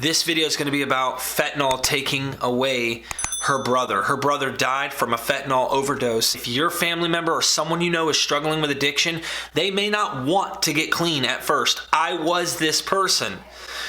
This video is going to be about fentanyl taking away her brother. Her brother died from a fentanyl overdose. If your family member or someone you know is struggling with addiction, they may not want to get clean at first. I was this person.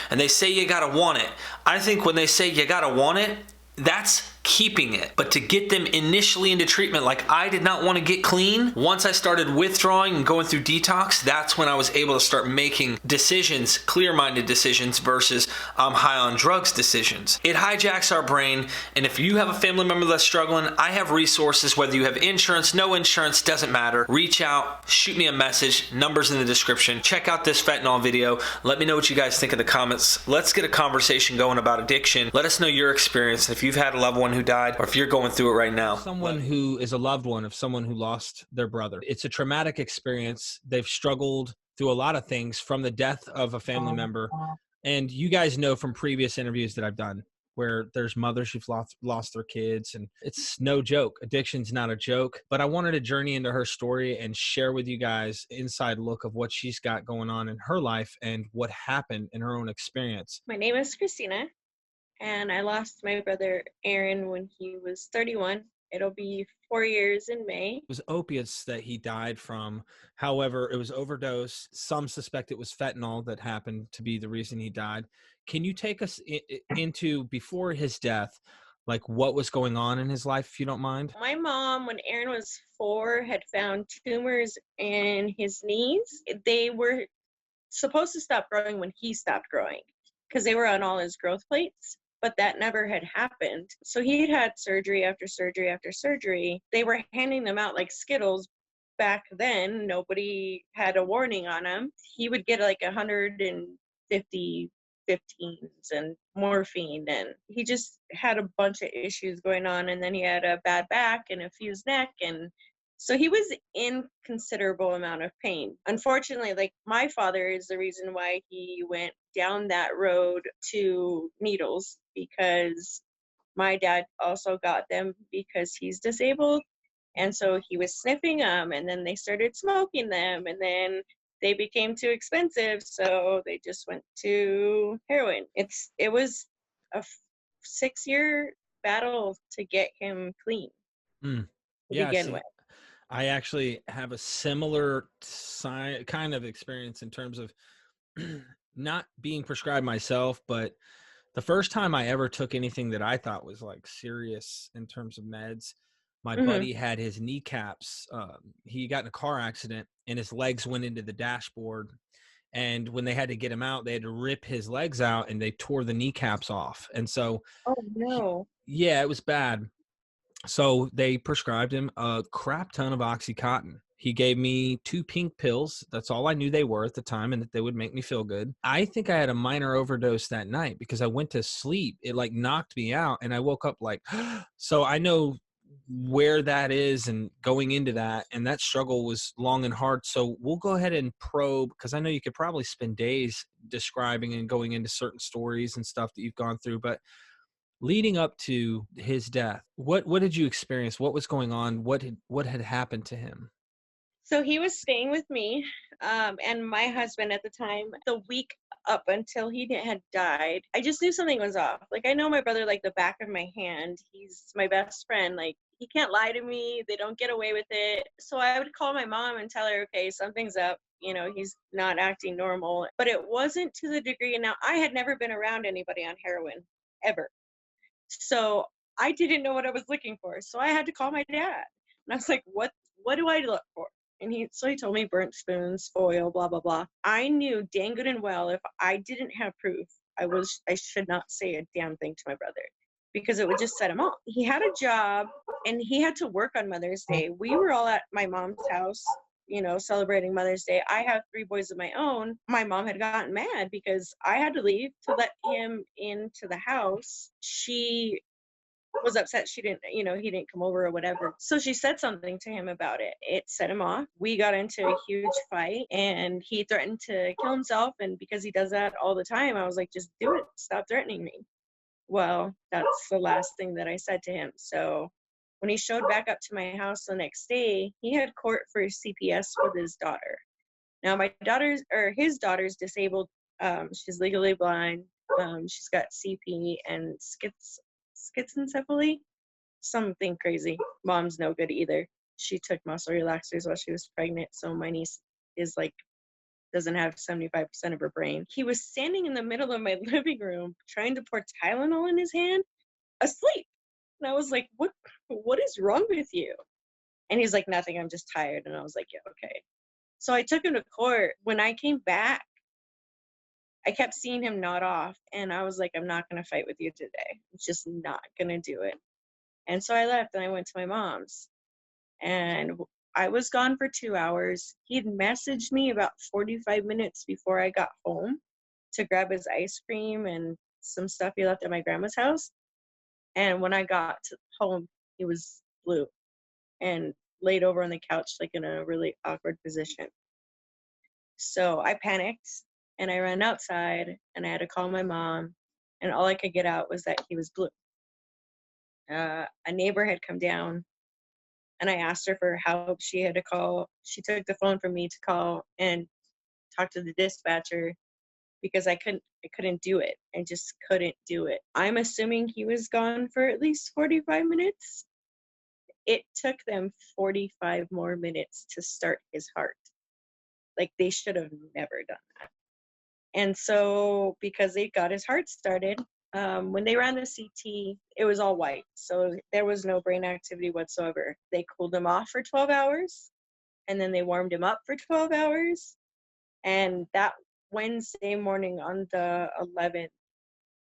And they say you gotta want it. I think when they say you gotta want it, that's keeping it. But to get them initially into treatment, like I did not want to get clean. Once I started withdrawing and going through detox, that's when I was able to start making decisions, clear-minded decisions versus high on drugs decisions. It hijacks our brain, and if you have a family member that's struggling, I have resources, whether you have insurance, no insurance, doesn't matter. Reach out, shoot me a message, numbers in the description. Check out this fentanyl video. Let me know what you guys think in the comments. Let's get a conversation going about addiction. Let us know your experience. If you've had a loved one who died, or if you're going through it right now. Someone who is a loved one of someone who lost their brother. It's a traumatic experience. They've struggled through a lot of things from the death of a family member. And you guys know from previous interviews that I've done where there's mothers who've lost their kids, and it's no joke. Addiction's not a joke. But I wanted to journey into her story and share with you guys inside look of what she's got going on in her life and what happened in her own experience. My name is Kristina. And I lost my brother Aaron when he was 31. It'll be 4 years in May. It was opiates that he died from. However, it was overdose. Some suspect it was fentanyl that happened to be the reason he died. Can you take us into before his death, like what was going on in his life, if you don't mind? My mom, when Aaron was 4, had found tumors in his knees. They were supposed to stop growing when he stopped growing because they were on all his growth plates. But that never had happened. So he had surgery after surgery after surgery. They were handing them out like Skittles back then. Nobody had a warning on him. He would get like 150 15s and morphine, and he just had a bunch of issues going on. And then he had a bad back and a fused neck, and so he was in considerable amount of pain. Unfortunately, like my father is the reason why he went down that road to needles, because my dad also got them because he's disabled. And so he was sniffing them, and then they started smoking them, and then they became too expensive. So they just went to heroin. It was a 6-year battle to get him clean to begin with. I actually have a similar kind of experience in terms of not being prescribed myself, but the first time I ever took anything that I thought was like serious in terms of meds, my buddy had his kneecaps. He got in a car accident and his legs went into the dashboard. And when they had to get him out, they had to rip his legs out and they tore the kneecaps off. And so, oh no, it was bad. So they prescribed him a crap ton of Oxycontin. He gave me 2 pink pills. That's all I knew they were at the time, and that they would make me feel good. I think I had a minor overdose that night because I went to sleep. It like knocked me out, and I woke up like, so I know where that is and going into that. And that struggle was long and hard. So we'll go ahead and probe, because I know you could probably spend days describing and going into certain stories and stuff that you've gone through. But leading up to his death, what did you experience? What was going on? What had happened to him? So he was staying with me and my husband at the time. The week up until he had died, I just knew something was off. Like, I know my brother like the back of my hand. He's my best friend. Like, he can't lie to me. They don't get away with it. So I would call my mom and tell her, okay, something's up. You know, he's not acting normal. But it wasn't to the degree. And now, I had never been around anybody on heroin, ever. So I didn't know what I was looking for. So I had to call my dad. And I was like, what do I look for? And he told me burnt spoons, foil, blah, blah, blah. I knew dang good and well if I didn't have proof, I should not say a damn thing to my brother, because it would just set him off. He had a job and he had to work on Mother's Day. We were all at my mom's house, you know, celebrating Mother's Day. I have 3 boys of my own. My mom had gotten mad because I had to leave to let him into the house. She was upset he didn't come over or whatever. So she said something to him about it. It set him off. We got into a huge fight and he threatened to kill himself. And because he does that all the time, I was like, just do it. Stop threatening me. Well, that's the last thing that I said to him. So when he showed back up to my house the next day, he had court for CPS with his daughter. Now his daughter's disabled. She's legally blind. She's got CP and schizencephaly, something crazy. Mom's no good either. She took muscle relaxers while she was pregnant, so my niece is like doesn't have 75% of her brain. He was standing in the middle of my living room trying to pour Tylenol in his hand, asleep. And I was like, what is wrong with you? And he's like, nothing, I'm just tired. And I was like, yeah, okay. So I took him to court. When I came back, I kept seeing him nod off. And I was like, I'm not going to fight with you today. I'm just not going to do it. And so I left and I went to my mom's. And I was gone for 2 hours. He'd messaged me about 45 minutes before I got home to grab his ice cream and some stuff he left at my grandma's house. And when I got home, he was blue and laid over on the couch, like in a really awkward position. So I panicked and I ran outside and I had to call my mom. And all I could get out was that he was blue. A neighbor had come down and I asked her for help. She had to call. She took the phone from me to call and talk to the dispatcher because I couldn't do it. I just couldn't do it. I'm assuming he was gone for at least 45 minutes. It took them 45 more minutes to start his heart. Like, they should have never done that. And so because they got his heart started, when they ran the CT, it was all white. So there was no brain activity whatsoever. They cooled him off for 12 hours, and then they warmed him up for 12 hours. And that Wednesday morning on the 11th,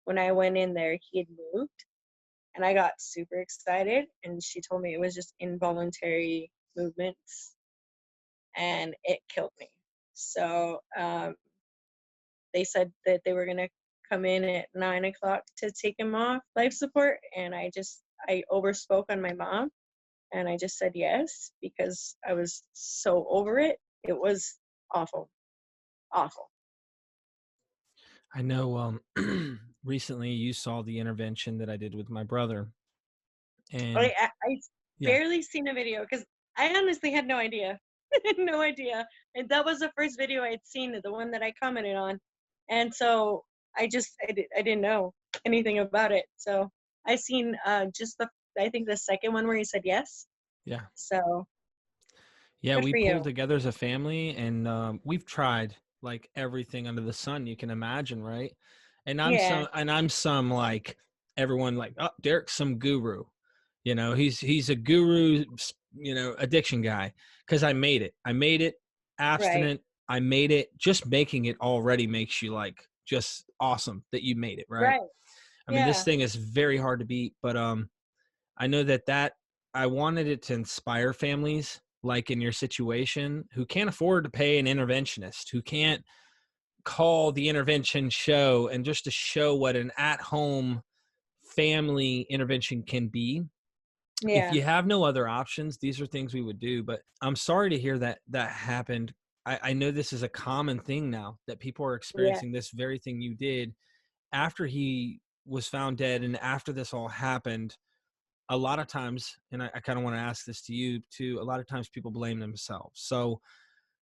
when I went in there, he had moved. And I got super excited. And she told me it was just involuntary movements. And it killed me. So they said that they were going to come in at 9 o'clock to take him off life support. And I overspoke on my mom. And I just said yes, because I was so over it. It was awful. Awful. I know recently you saw the intervention that I did with my brother. And I barely seen a video because I honestly had no idea. No idea. And that was the first video I'd seen, the one that I commented on. And so I didn't know anything about it. So I seen I think the second one where he said yes. Yeah. So yeah, good we for pulled you. together as a family, and we've tried like everything under the sun you can imagine, right? And Yeah. I'm some like everyone like, oh, Derek's some guru. He's a guru, addiction guy, because I made it. I made it Right. abstinent. I made it. Just making it already makes you like just awesome that you made it, right? Right. I mean, this Yeah. thing is very hard to beat, but I know that I wanted it to inspire families like in your situation who can't afford to pay an interventionist, who can't call the intervention show, and just to show what an at-home family intervention can be. If Yeah. you have no other options, these are things we would do. But I'm sorry to hear that happened. I know this is a common thing now, that people are Yeah. experiencing this very thing you did after he was found dead, and after this all happened. A lot of times, and I kind of want to ask this to you too, a lot of times people blame themselves. So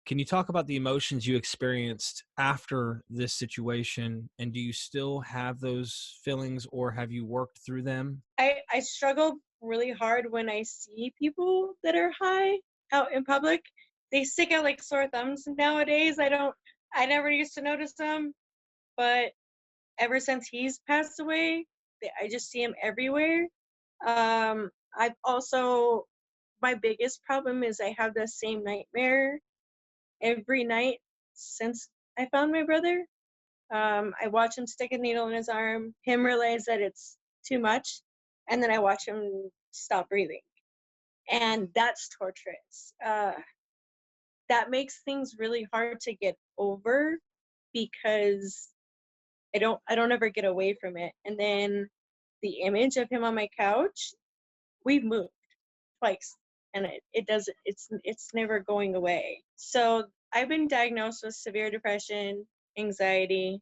can you talk about the emotions you experienced after this situation? And do you still have those feelings, or have you worked through them? I struggle really hard when I see people that are high out in public. They stick out like sore thumbs nowadays. I never used to notice them, but ever since he's passed away, I just see him everywhere. I've also, my biggest problem is I have the same nightmare every night since I found my brother. I watch him stick a needle in his arm, him realize that it's too much, and then I watch him stop breathing. And that's torturous. That makes things really hard to get over because I don't ever get away from it. And then the image of him on my couch, we've moved twice and it doesn't it's never going away. So I've been diagnosed with severe depression, anxiety,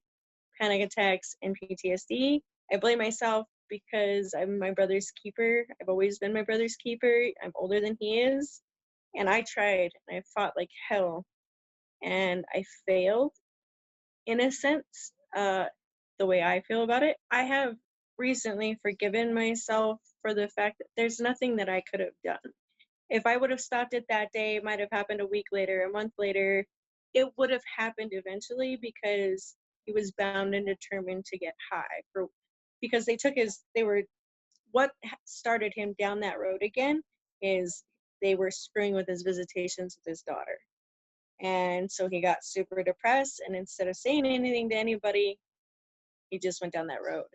panic attacks, and PTSD. I blame myself because I'm my brother's keeper. I've always been my brother's keeper. I'm older than he is. And I tried and I fought like hell and I failed in a sense. the way I feel about it. I have recently forgiven myself for the fact that there's nothing that I could have done. If I would have stopped it that day, it might have happened a week later, a month later. It would have happened eventually because he was bound and determined to get high because they were what started him down that road again is they were screwing with his visitations with his daughter. And so he got super depressed, and instead of saying anything to anybody, he just went down that road.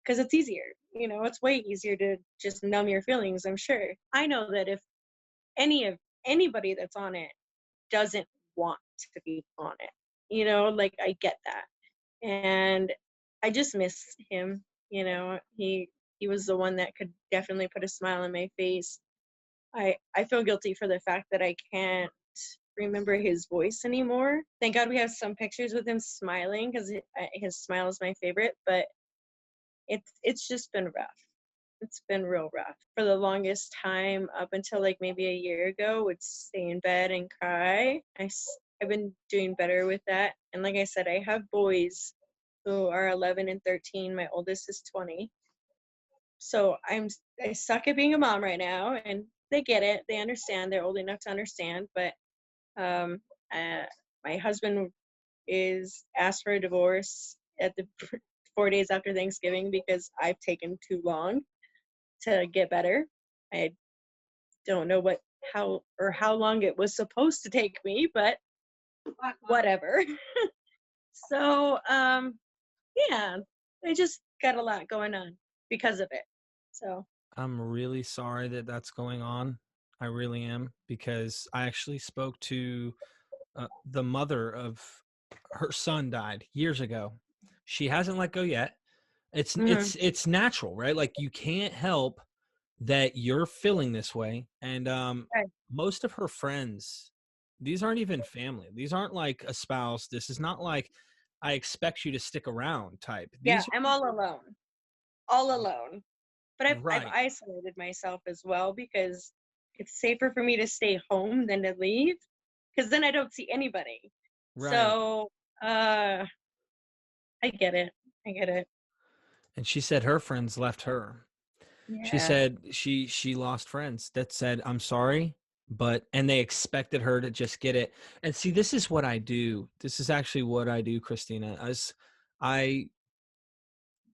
Because it's easier, it's way easier to just numb your feelings, I'm sure. I know that if anybody that's on it doesn't want to be on it, like I get that. And I just miss him, he was the one that could definitely put a smile on my face. I feel guilty for the fact that I can't remember his voice anymore. Thank God we have some pictures with him smiling because his smile is my favorite, but it's just been rough. It's been real rough. For the longest time, up until like maybe a year ago, would stay in bed and cry. I've been doing better with that. And like I said, I have boys who are 11 and 13. My oldest is 20. So I suck at being a mom right now, and they get it. They understand. They're old enough to understand. But uh, my husband is asked for a divorce at the 4 days after Thanksgiving because I've taken too long to get better. I don't know how long it was supposed to take me, but whatever. So yeah, I just got a lot going on because of it. So I'm really sorry that that's going on. I really am, because I actually spoke to the mother of her son died years ago. She hasn't let go yet. It's mhm. it's natural, right? Like you can't help that you're feeling this way. And Right. most of her friends, these aren't even family. These aren't like a spouse. This is not like I expect you to stick around type. Yeah, These I'm all alone. All alone. But I've right, isolated myself as well because it's safer for me to stay home than to leave because then I don't see anybody. right. So I get it. I get it. And she said her friends left her. She Yeah. said she lost friends that said, "I'm sorry," but and they expected her to just get it. And see, this is what I do. This is actually what I do, Kristina. As I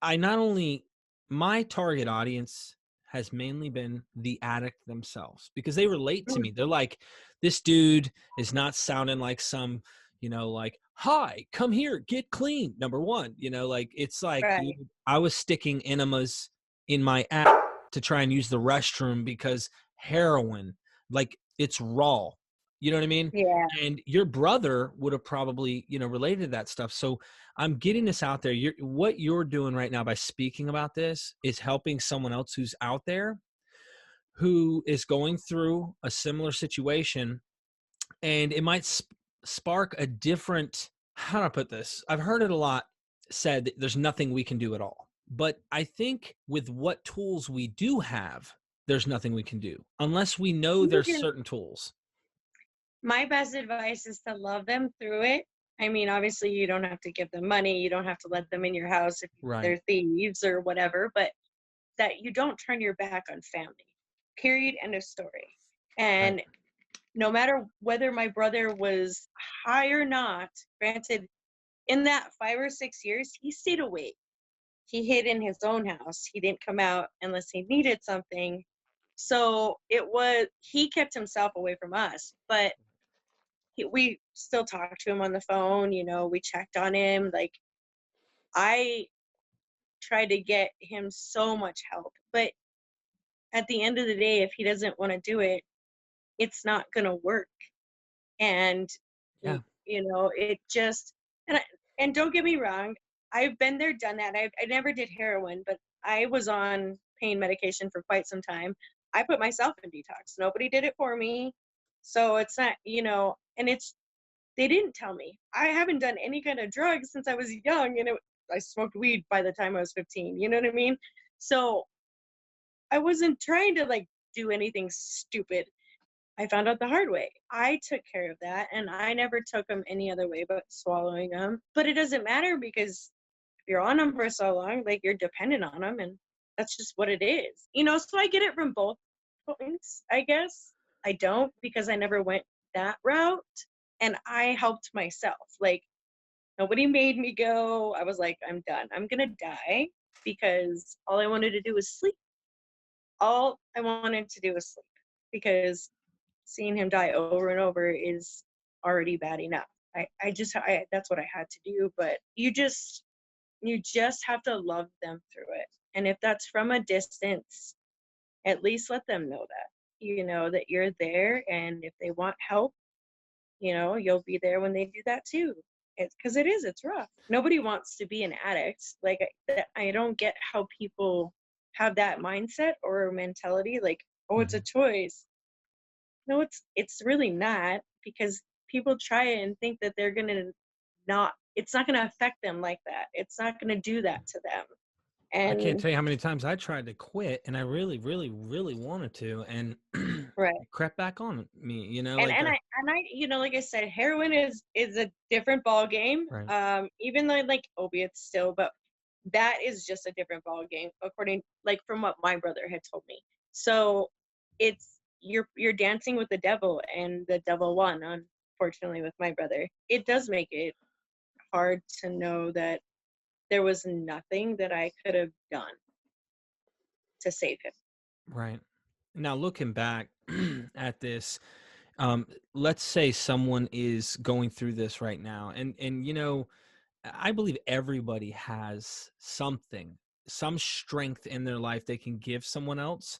I not only my target audience has mainly been the addict themselves because they relate to Mm, me. They're like, this dude is not sounding like some, like, hi, come here, get clean. Number one, like it's like, dude, right. I was sticking enemas in my ass to try and use the restroom because heroin, like it's raw. You know what I mean? Yeah. And your brother would have probably, related to that stuff. So I'm getting this out there. What you're doing right now by speaking about this is helping someone else who's out there who is going through a similar situation, and it might spark a different. How do I put this? I've heard it a lot said that there's nothing we can do at all, but I think with what tools we do have, there's nothing we can do unless we know You there's can- certain tools. My best advice is to love them through it. I mean, obviously, you don't have to give them money. You don't have to let them in your house if Right. they're thieves or whatever, but that you don't turn your back on family. Period. End of story. Right. And no matter whether my brother was high or not, granted, in that 5 or 6 years, he stayed awake. He hid in his own house. He didn't come out unless he needed something. So he kept himself away from us, but we still talked to him on the phone. We checked on him. Like, I tried to get him so much help, but at the end of the day, if he doesn't want to do it, it's not going to work. And Yeah. it just and don't get me wrong, I've been there, done that. I never did heroin, but I was on pain medication for quite some time. I put myself in detox. Nobody did it for me. So it's not, and they didn't tell me. I haven't done any kind of drugs since I was young, and I smoked weed by the time I was 15. You know what I mean? So I wasn't trying to like do anything stupid. I found out the hard way. I took care of that, and I never took them any other way but swallowing them. But it doesn't matter because you're on them for so long, like you're dependent on them, and that's just what it is. So I get it from both points, I guess. I don't, because I never went that route, and I helped myself. Like, nobody made me go. I was like, I'm done. I'm gonna die, because all I wanted to do was sleep. All I wanted to do was sleep, because seeing him die over and over is already bad enough. I that's what I had to do. But you just have to love them through it. And if that's from a distance, at least let them know that you're there. And if they want help, you'll be there when they do that too. It's rough. Nobody wants to be an addict. Like, I don't get how people have that mindset or mentality, like, oh, it's a choice. No, it's really not, because people try it and think that they're gonna it's not gonna affect them like that. It's not gonna do that to them. I can't And tell you how many times I tried to quit, and I really, really, really wanted to, and right. it crept back on me. And Like like I said, heroin is a different ball game. right, Even though like opiates still, but that is just a different ball game, according, like, from what my brother had told me. So it's you're dancing with the devil, and the devil won, unfortunately, with my brother. It does make it hard to know that there was nothing that I could have done to save him. right. Now looking back at this, um, let's say someone is going through this right now, and I believe everybody has something, some strength in their life they can give someone else.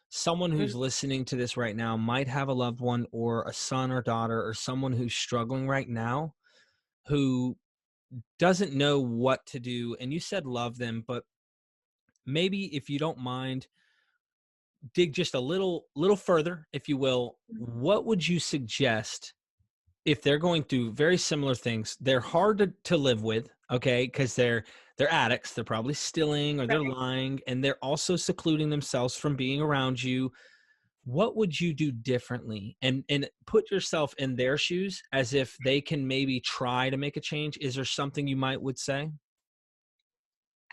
Someone who's Mhm. listening to this right now might have a loved one or a son or daughter or someone who's struggling right now who doesn't know what to do. And you said love them, but maybe if you don't mind, dig just a little further, if you will. What would you suggest if they're going through very similar things? They're hard to live with, okay, because they're addicts. They're probably stealing or they're Right. lying, and they're also secluding themselves from being around you. What would you do differently? And put yourself in their shoes as if they can maybe try to make a change. Is there something you might would say?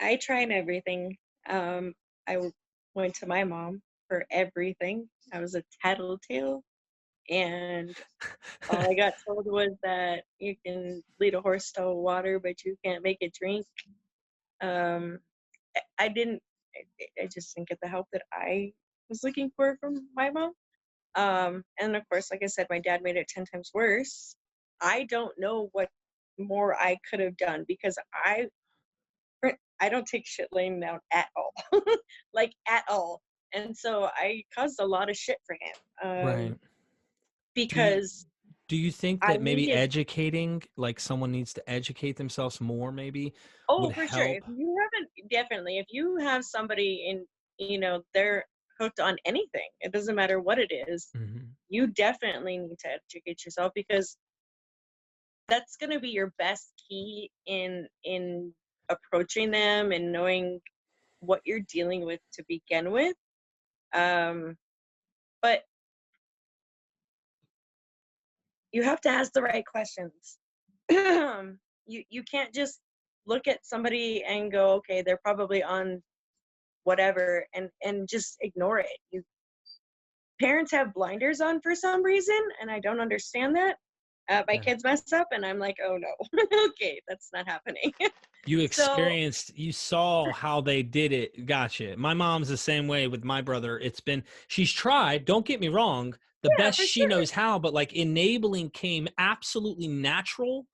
I tried everything. I went to my mom for everything. I was a tattletale, and all I got told was that you can lead a horse to water, but you can't make it drink. Um, I didn't. I just didn't get the help that I was looking for from my mom. And of course, like I said, my dad made it 10 times worse. I don't know what more I could have done, because I don't take shit laying down at all, like at all. And so I caused a lot of shit for him, Right. Do you because do you think I that maybe needed. educating, like someone needs to educate themselves more, maybe Oh, would for sure. help? If you haven't, definitely, if you have somebody they're hooked on anything, it doesn't matter what it is, Hmm. you definitely need to educate yourself, because that's going to be your best key in approaching them and knowing what you're dealing with to begin with. Um, but you have to ask the right questions. You can't just look at somebody and go, okay, they're probably on whatever, and just ignore it. You Parents have blinders on for some reason, and I don't understand that. My Yeah. kids mess up, and I'm like, oh no, okay, that's not happening. So You saw how they did it. Gotcha. My mom's the same way with my brother. She's tried, don't get me wrong, the yeah, best for she sure, knows how, but like enabling came absolutely natural.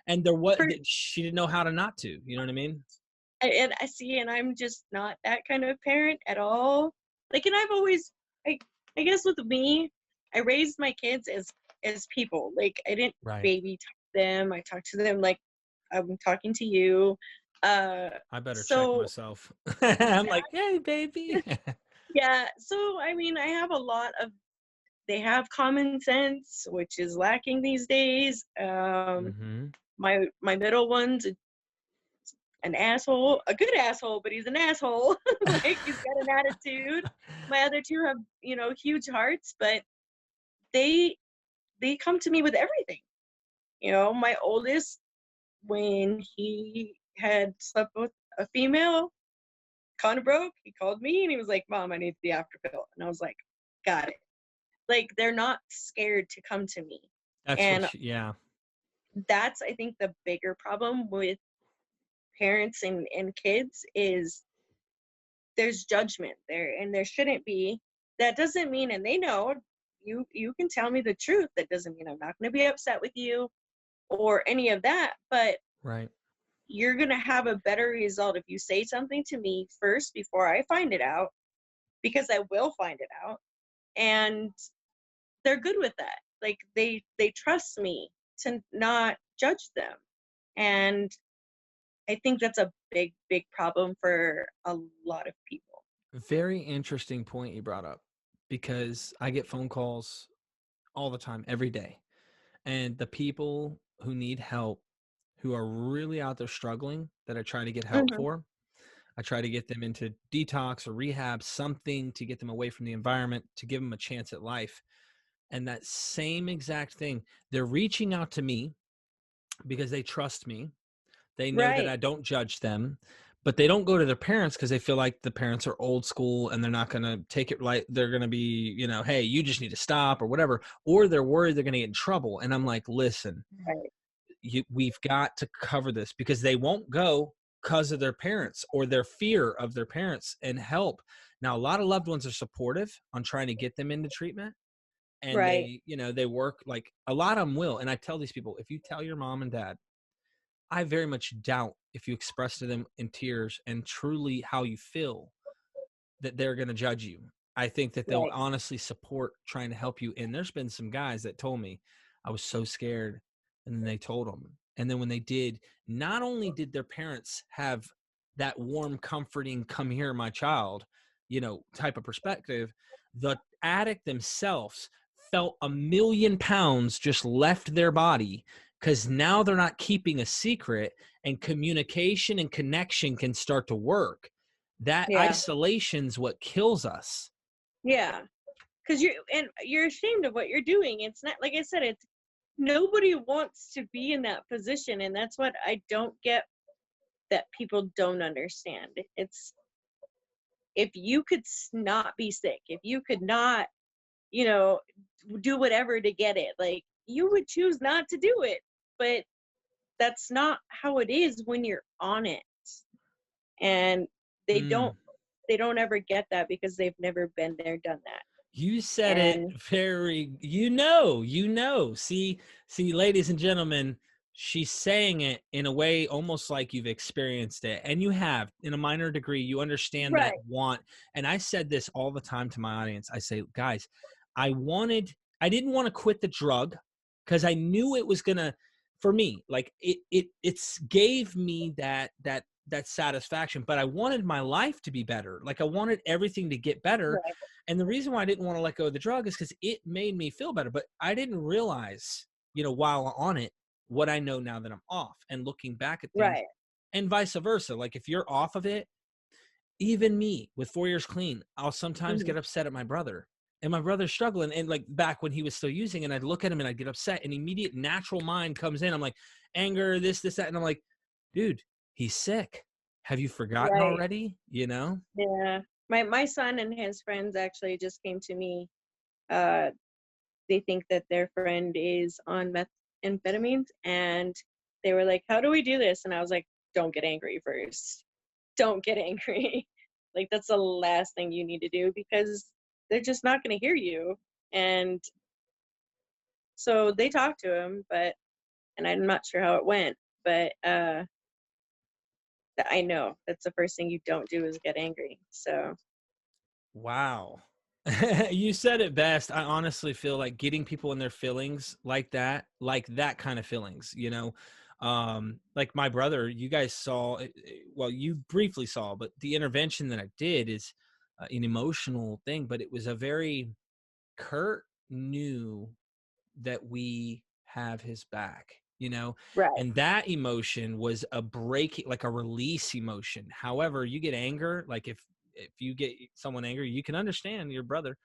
And for she didn't know how to not to, you know what I mean? and I see, and I'm just not that kind of parent at all. Like, and I've always, I guess with me, I raised my kids as people. Like, I didn't Right. baby talk them. I talked to them like I'm talking to you. I better check So myself. I'm like, hey, baby. yeah, so I mean, I have a lot of. They have common sense, which is lacking these days. Hmm. My middle one's an asshole, a good asshole, but he's an asshole. Like, he's got an attitude. My other two have, huge hearts, but they come to me with everything. My oldest, when he had slept with a female, kind of broke. He called me and he was like, Mom, I need the after pill. And I was like, got it. Like, they're not scared to come to me. That's And yeah. that's, I think, the bigger problem with parents and kids is there's judgment there, and there shouldn't be. That doesn't mean, and they know, you can tell me the truth. That doesn't mean I'm not going to be upset with you or any of that, but Right. you're going to have a better result if you say something to me first before I find it out, because I will find it out. And they're good with that. Like, they trust me to not judge them. And I think that's a big problem for a lot of people. Very interesting point you brought up, because I get phone calls all the time, every day. And the people who need help, who are really out there struggling, that I try to get help Hmm. for, I try to get them into detox or rehab, something to get them away from the environment, to give them a chance at life. And that same exact thing, they're reaching out to me because they trust me. They know that Right, I don't judge them, but they don't go to their parents because they feel like the parents are old school and they're not going to take it like they're going to be, hey, you just need to stop or whatever. Or they're worried they're going to get in trouble. And I'm like, listen, right, we've got to cover this, because they won't go because of their parents or their fear of their parents and help. Now, a lot of loved ones are supportive on trying to get them into treatment. And right, they work, like a lot of them will. And I tell these people, if you tell your mom and dad, I very much doubt if you express to them in tears and truly how you feel, that they're going to judge you. I think that they'll right. honestly support trying to help you. And there's been some guys that told me, I was so scared. And then they told them. And then when they did, not only did their parents have that warm, comforting, come here, my child, type of perspective, the addict themselves felt 1,000,000 pounds just left their body, because now they're not keeping a secret, and communication and connection can start to work. That Yeah, isolation's what kills us. yeah. Because you're ashamed of what you're doing. It's not, like I said, it's nobody wants to be in that position, and that's what I don't get, that people don't understand. It's, if you could not be sick, if you could not, you know, do whatever to get it, like, you would choose not to do it. But that's not how it is when you're on it. And they Mm. don't they don't ever get that because they've never been there, done that. You said it And very, see, ladies and gentlemen, she's saying it in a way almost like you've experienced it, and you have, in a minor degree. You understand that right, want. And I said this all the time to my audience. I say, guys, I didn't want to quit the drug, because I knew it was gonna, for me, like it's gave me that satisfaction, but I wanted my life to be better. Like, I wanted everything to get better. right, And the reason why I didn't want to let go of the drug is because it made me feel better. But I didn't realize, while on it, what I know now that I'm off, and looking back at things, right. and vice versa. Like, if you're off of it, even me with 4 years clean, I'll sometimes Mhm. get upset at my brother. And my brother's struggling. And like back when he was still using, and I'd look at him and I'd get upset, and immediate natural mind comes in. I'm like, anger, this, that. And I'm like, dude, he's sick. Have you forgotten Right. already? Yeah. My son and his friends actually just came to me. Uh, they think that their friend is on methamphetamines, and they were like, "How do we do this?" And I was like, "Don't get angry first. Don't get angry. Like, that's the last thing you need to do, because they're just not going to hear you." And so they talked to him, and I'm not sure how it went, but I know that's the first thing you don't do is get angry. So Wow. You said it best. I honestly feel like getting people in their feelings like that kind of feelings, like my brother, you guys saw, well, you briefly saw, but the intervention that I did is an emotional thing, but it was a very, Kurt knew that we have his back, right, and that emotion was a break, like a release emotion. However, you get anger, like if you get someone angry, you can understand your brother,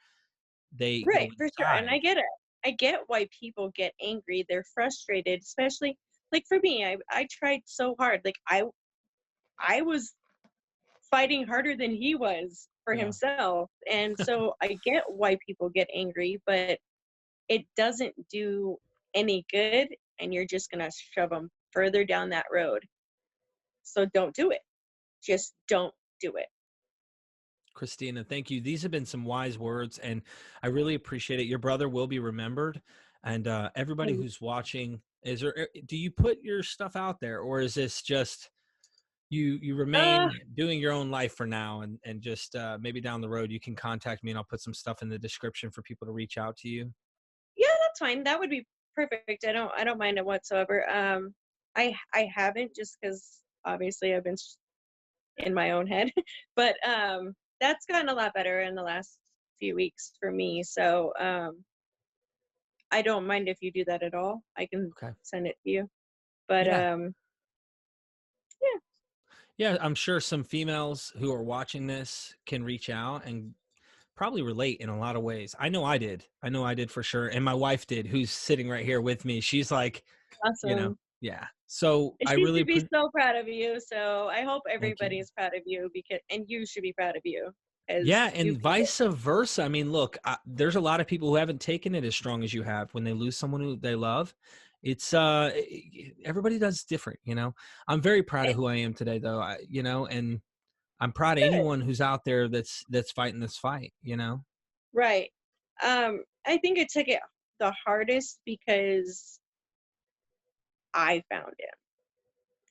they go right, for sure. And inside. I get it. I get why people get angry. They're frustrated, especially like for me. I tried so hard. Like I was fighting harder than he was for Yeah. himself. And so I get why people get angry, but it doesn't do any good, and you're just going to shove them further down that road. So don't do it. Just don't do it. Kristina, thank you. These have been some wise words, and I really appreciate it. Your brother will be remembered, and everybody And, who's watching, do you put your stuff out there, or is this just you uh, remain doing your own life for now, and just maybe down the road you can contact me, and I'll put some stuff in the description for people to reach out to you? yeah, that's fine. That would be perfect. I don't mind it whatsoever. I haven't, just because obviously I've been in my own head, but that's gotten a lot better in the last few weeks for me. So I don't mind if you do that at all. I can Okay. send it to you. But Yeah. yeah, Yeah, I'm sure some females who are watching this can reach out and probably relate in a lot of ways. I know I did. I know I did for sure. And my wife did, who's sitting right here with me. She's like, awesome. yeah. So I She really should be so proud of you. So I hope thank you. everybody is proud of you, and you should be proud of you Yeah, as and you've made it. vice versa. I mean, look, there's a lot of people who haven't taken it as strong as you have when they lose someone who they love. It's everybody does different, I'm very proud of It, who I am today, though. And I'm proud of good. anyone who's out there that's fighting this fight. Right. I think it took it the hardest because I found it.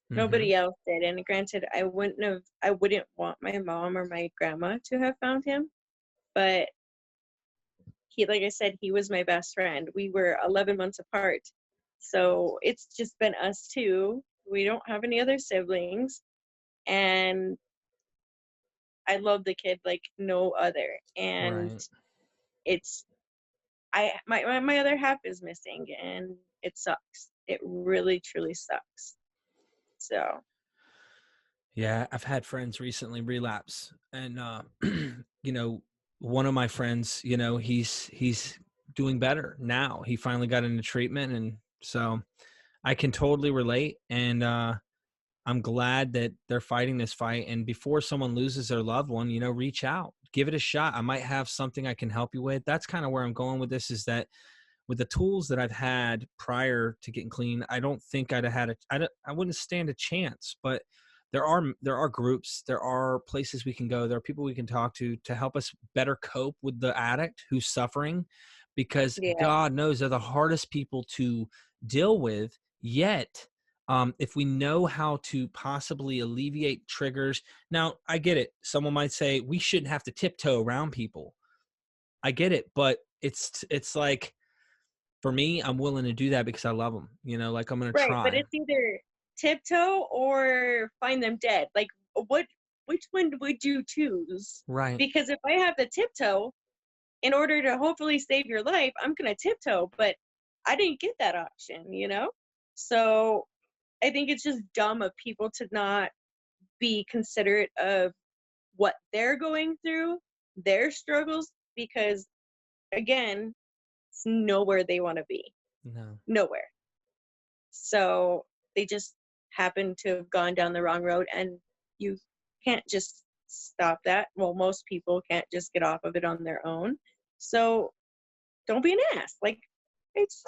Hmm. Nobody else did. And granted, I wouldn't want my mom or my grandma to have found him, but like I said, he was my best friend. We were 11 months apart. So it's just been us two. We don't have any other siblings. And I love the kid like no other. And Right. it's, my other half is missing, and it sucks. It really, truly sucks. So, Yeah, I've had friends recently relapse, and you know, one of my friends, he's doing better now. He finally got into treatment, and so I can totally relate. And I'm glad that they're fighting this fight. And before someone loses their loved one, reach out, give it a shot. I might have something I can help you with. That's kind of where I'm going with this. Is that with the tools that I've had prior to getting clean, I don't think I'd have had I wouldn't stand a chance. But there are groups, there are places we can go, there are people we can talk to help us better cope with the addict who's suffering, because yeah. God knows they're the hardest people to deal with. Yet, if we know how to possibly alleviate triggers, now I get it. Someone might say we shouldn't have to tiptoe around people. I get it, but it's like, for me, I'm willing to do that because I love them. Like, I'm going to Right. But try. it's either tiptoe or find them dead. Like, what, which one would you choose? Right. Because if I have the tiptoe, in order to hopefully save your life, I'm going to tiptoe, but I didn't get that option? So I think it's just dumb of people to not be considerate of what they're going through, their struggles, because again, it's nowhere they want to be. No. Nowhere. So they just happen to have gone down the wrong road, and you can't just stop that. Well, most people can't just get off of it on their own. So don't be an ass. Like, it's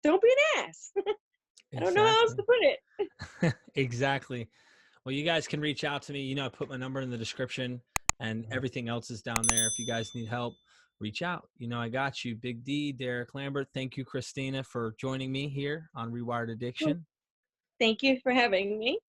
don't be an ass. I don't know how else Exactly. to put it. Exactly. Well, you guys can reach out to me. I put my number in the description, and everything else is down there. If you guys need help, reach out. I got you. Big D, Derek Lambert. Thank you, Kristina, for joining me here on Rewired Well, Addiction. thank you for having me.